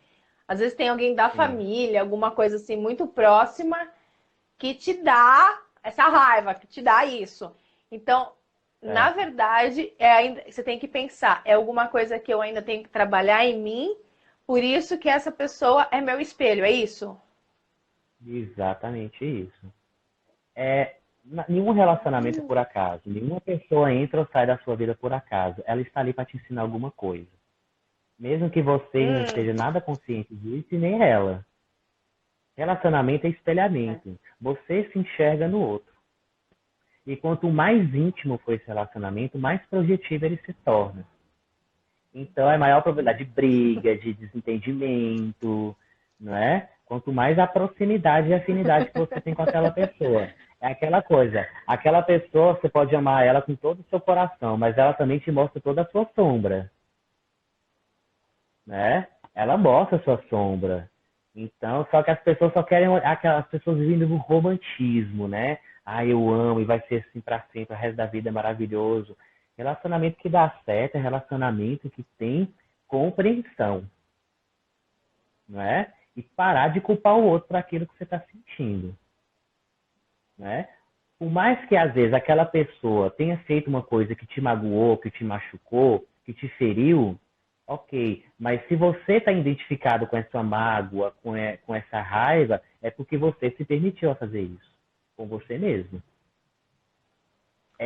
Às vezes tem alguém da sim. família, alguma coisa assim muito próxima, que te dá essa raiva, que te dá isso. Então, na É. verdade, ainda, você tem que pensar, é alguma coisa que eu ainda tenho que trabalhar em mim, por isso que essa pessoa é meu espelho, é isso? Exatamente isso. Nenhum relacionamento é por acaso. Nenhuma pessoa entra ou sai da sua vida por acaso. Ela está ali para te ensinar alguma coisa. Mesmo que você não Hum, esteja nada consciente disso e nem ela. Relacionamento é espelhamento. Você se enxerga no outro. E quanto mais íntimo for esse relacionamento, mais projetivo ele se torna. Então é maior a probabilidade de briga, de desentendimento, não é? Quanto mais a proximidade e afinidade que você tem com aquela pessoa. É aquela coisa. Aquela pessoa, você pode amar ela com todo o seu coração, mas ela também te mostra toda a sua sombra, né? Ela mostra a sua sombra. Então, só que as pessoas só querem aquelas pessoas vivendo no romantismo, né? Ah, eu amo e vai ser assim para sempre, o resto da vida é maravilhoso. Relacionamento que dá certo é relacionamento que tem compreensão, não é? E parar de culpar o outro por aquilo que você está sentindo, né? Por mais que às vezes aquela pessoa tenha feito uma coisa que te magoou, que te machucou, que te feriu, ok. Mas se você está identificado com essa mágoa, com essa raiva, é porque você se permitiu a fazer isso com você mesmo.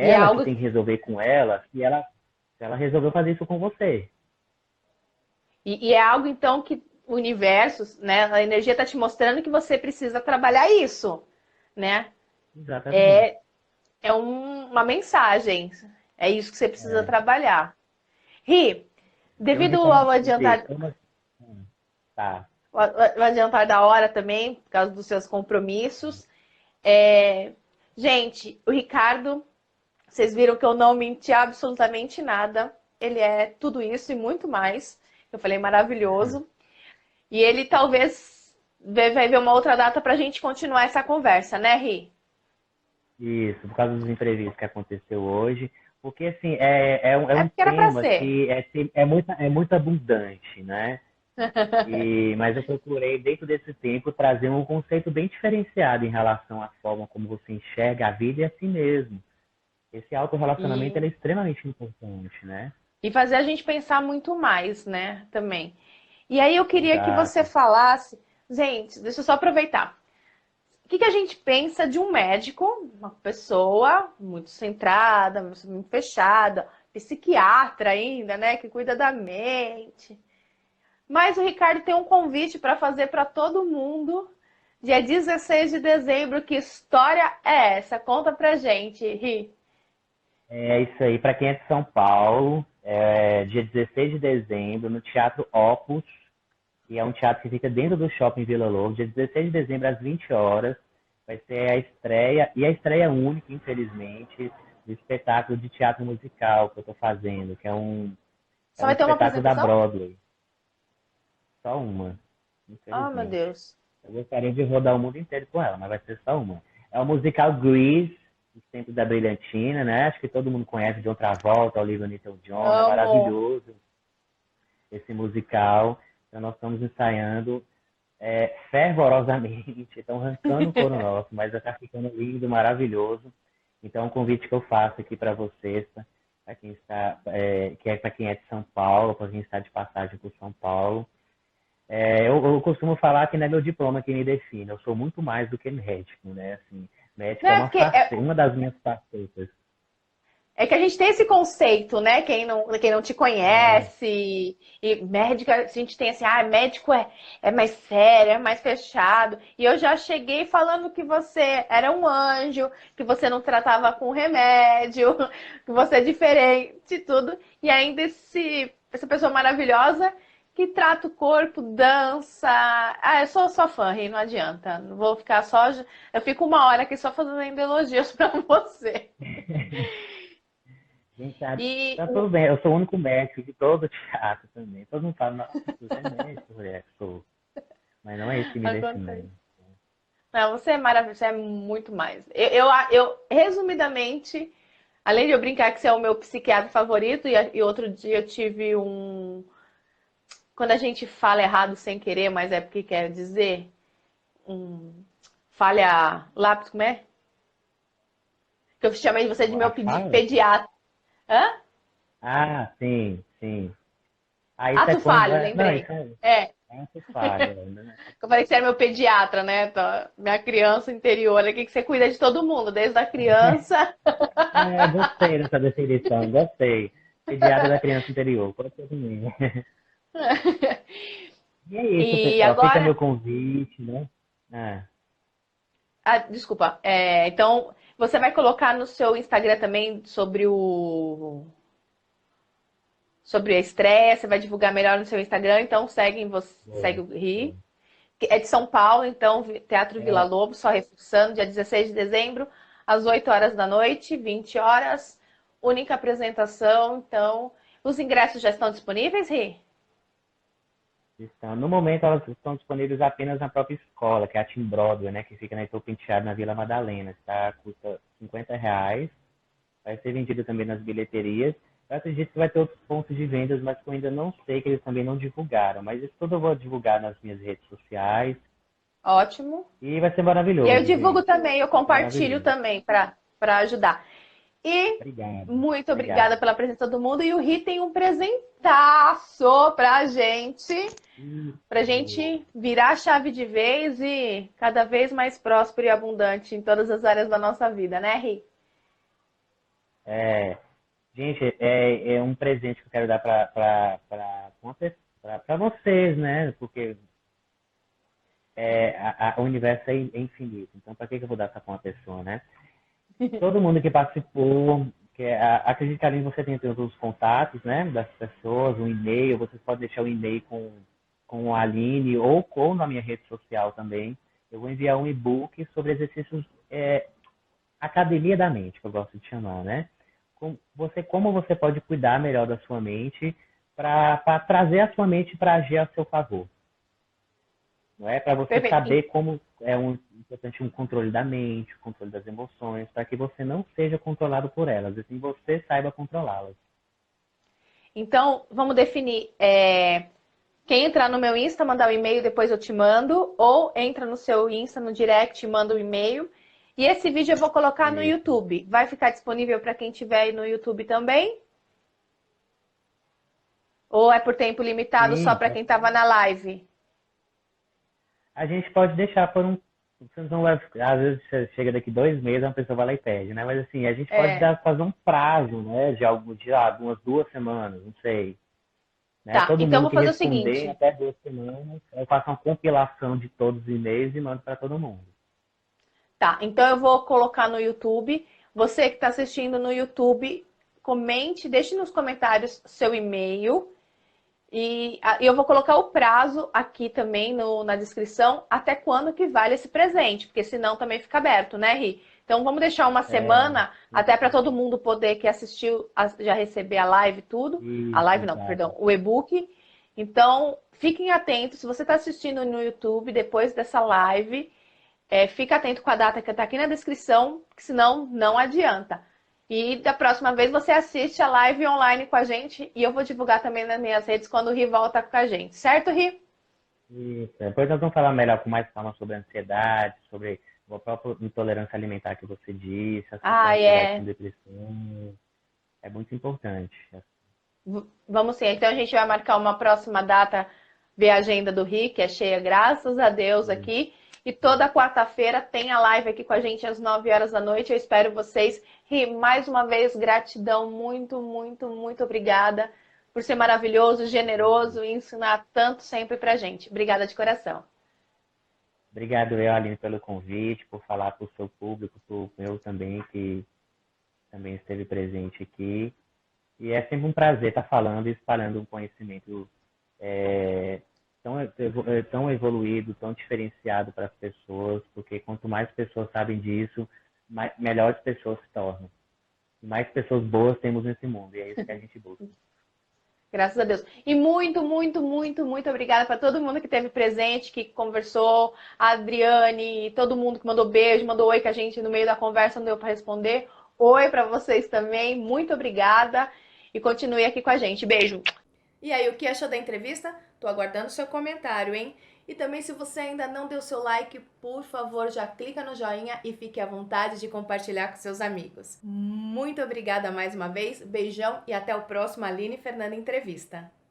e é Ela que algo tem que resolver com ela, se ela resolveu fazer isso com você. e é algo então que o universo, né, a energia está te mostrando que você precisa trabalhar isso, né? Exatamente. É, uma mensagem. É isso que você precisa É. trabalhar. Ri, Tem uma devido ao recomendação de adiantar, tá. ao adiantar da hora também, por causa dos seus compromissos, é, gente, o Ricardo, vocês viram que eu não menti absolutamente nada. Ele é tudo isso e muito mais. Eu falei maravilhoso. E ele talvez vai ver uma outra data para a gente continuar essa conversa, né, Ri? Isso, por causa dos imprevistos que aconteceu hoje. Porque, assim, é É um porque era para tema ser. que é muito abundante, né? Mas eu procurei, dentro desse tempo, trazer um conceito bem diferenciado em relação à forma como você enxerga a vida e a si mesmo. Esse autorrelacionamento E, ele é extremamente importante, né? e fazer a gente pensar muito mais, né, também. E aí eu queria que você Exato. falasse, gente, deixa eu só aproveitar. O que a gente pensa de um médico, uma pessoa muito centrada, muito fechada, psiquiatra ainda, né, que cuida da mente. Mas o Ricardo tem um convite para fazer para todo mundo, dia 16 de dezembro. Que história é essa? Conta pra gente, Ri. É isso aí. Para quem é de São Paulo, dia 16 de dezembro, no Teatro Opus, e é um teatro que fica dentro do Shopping Vila Lobos, dia 16 de dezembro, às 20 horas. vai ser a estreia, e a estreia única, infelizmente, do espetáculo de teatro musical que eu estou fazendo, que é Só um vai ter uma espetáculo da apresentação? Broadway. Só uma, Ah, meu infelizmente. Deus. Eu gostaria de rodar o mundo inteiro com ela, mas vai ser só uma. É o musical Grease, dos tempos da Brilhantina, né? Acho que todo mundo conhece John Travolta, Olivia Newton-John, é Amo. maravilhoso esse musical. Então nós estamos ensaiando fervorosamente, estão arrancando o couro nosso, mas já está ficando lindo, maravilhoso. Então, um convite que eu faço aqui para vocês, para quem está, que é para quem é de São Paulo, para quem está de passagem por São Paulo. Eu costumo falar que não é meu diploma que me define, eu sou muito mais do que médico, né? Assim, médico Não é é porque uma das minhas facetas. é que a gente tem esse conceito, né? Quem não te conhece, e médico, a gente tem assim, ah, médico é mais sério, é mais fechado. E eu já cheguei falando que você era um anjo, que você não tratava com remédio, que você é diferente e tudo. E ainda essa pessoa maravilhosa que trata o corpo, dança. Ah, eu sou sua fã, Rei, não adianta. Não vou ficar só. Eu fico uma hora aqui só fazendo elogios pra você. Gente, tá, E tá tudo bem, eu sou o único médico de todo o teatro também. Todo mundo fala, nossa, você é médico, mulher, sou. Mas não é isso que me acontece. define. Não, você é maravilhoso, você é muito mais. Resumidamente, além de eu brincar que você é o meu psiquiatra favorito, e outro dia eu tive um. Quando a gente fala errado sem querer, mas é porque quer dizer, um falha lápis, como é? Que eu chamei de você de meu A fala? pediatra. Hã? Ah, sim, sim. Ah, isso é Ato quando. falho, Não, lembrei. isso é É, muito falha, né? eu falei que você era meu pediatra, né? Minha criança interior aqui, que você cuida de todo mundo, desde a criança. Gostei dessa definição, gostei. Pediatra da criança interior, pode ser também. E é isso, E pessoal. Fica agora, meu convite, né? Ah, desculpa. Então, você vai colocar no seu Instagram também sobre a estreia, você vai divulgar melhor no seu Instagram, então segue vou, o Ri. vou. Que é de São Paulo, então, Teatro Vila É, Lobo, só reforçando, dia 16 de dezembro, às 8 horas da noite, 20 horas, única apresentação, então, os ingressos já estão disponíveis, Ri? então, no momento, elas estão disponíveis apenas na própria escola, que é a Team Broadway, né? Que fica na Heitor Penteado, na Vila Madalena. Tá? Custa R$ 50. Vai ser vendido também nas bilheterias. Eu acredito que vai ter outros pontos de vendas, mas que eu ainda não sei, que eles também não divulgaram. Mas isso tudo eu vou divulgar nas minhas redes sociais. Ótimo. E vai ser E aí eu maravilhoso, divulgo gente. também, eu Vai ser compartilho maravilhoso. também para ajudar. E Obrigado. muito obrigada Obrigado. pela presença de todo mundo. E o Ri tem um presentaço pra Isso. gente virar a chave de vez e cada vez mais próspero e abundante em todas as áreas da nossa vida, né, Ri? É, gente, é um presente que eu quero dar para vocês, né? Porque o universo é infinito. Então, para que eu vou dar essa para uma pessoa, né? Todo mundo que participou, acredito que além de você tem todos os contatos, né, das pessoas, um e-mail, vocês podem deixar o e-mail com a Aline ou na minha rede social também. Eu vou enviar um e-book sobre exercícios Academia da Mente, que eu gosto de chamar, né? Como você pode cuidar melhor da sua mente para trazer a sua mente para agir a seu favor. Não é? Para você Perfeito. saber como importante um controle da mente, o controle das emoções, para que você não seja controlado por elas, assim você saiba controlá-las. Então, vamos definir. Quem entrar no meu Insta, mandar o e-mail, depois eu te mando. Ou entra no seu Insta, no direct, manda o e-mail. E esse vídeo eu vou colocar no Isso. YouTube. Vai ficar disponível para quem tiver aí no YouTube também? Ou é por tempo limitado só Sim, para quem estava na live? a gente pode deixar por um. Você não vai, às vezes você chega daqui 2 meses, uma pessoa vai lá e pede, né? Mas assim, a gente pode É, fazer um prazo, né? De umas 2 semanas, não sei. Né? tá. Todo Então eu mundo vou que fazer o responder seguinte. até 2 semanas, eu faço uma compilação de todos os e-mails e mando para todo mundo. Tá, então eu vou colocar no YouTube. Você que está assistindo no YouTube, comente, deixe nos comentários seu e-mail. E eu vou colocar o prazo aqui também na descrição, até quando que vale esse presente, porque senão também fica aberto, né, Ri? Então vamos deixar uma É, semana, até para todo mundo poder que assistiu já receber a live tudo. A isso, live não, perdão, exato. o e-book. Então fiquem atentos, se você está assistindo no YouTube depois dessa live, fica atento com a data que está aqui na descrição, que senão não adianta. E da próxima vez você assiste a live online com a gente e eu vou divulgar também nas minhas redes quando o Ri volta com a gente. Certo, Ri? Isso. Depois nós vamos falar melhor com mais calma sobre ansiedade, sobre a própria intolerância alimentar que você disse, associar Ah, ansiedade com é. depressão. É muito importante. Vamos sim. Então a gente vai marcar uma próxima data, ver a agenda do Ri, que é cheia, graças a Deus, aqui. E toda quarta-feira tem a live aqui com a gente às 9 horas da noite. Eu espero vocês. Ri, mais uma vez, gratidão. Muito, muito, muito obrigada por ser maravilhoso, generoso e ensinar tanto sempre pra gente. Obrigada de coração. Obrigado, eu, Aline, pelo convite, por falar para o seu público, para o meu também, que também esteve presente aqui. E é sempre um prazer estar falando e espalhando um conhecimento é, tão evoluído, tão diferenciado para as pessoas, porque quanto mais pessoas sabem disso, melhores pessoas se tornam. Mais pessoas boas temos nesse mundo, e é isso que a gente busca. Graças a Deus. E muito, muito, muito, muito obrigada para todo mundo que esteve presente, que conversou, a Adriane, todo mundo que mandou beijo, mandou oi que a gente no meio da conversa não deu para responder. Oi para vocês também, muito obrigada e continue aqui com a gente. Beijo. E aí, o que achou da entrevista? Tô aguardando seu comentário, hein? E também, se você ainda não deu seu like, por favor, já clica no joinha e fique à vontade de compartilhar com seus amigos. Muito obrigada mais uma vez, beijão e até o próximo Aline Fernanda Entrevista.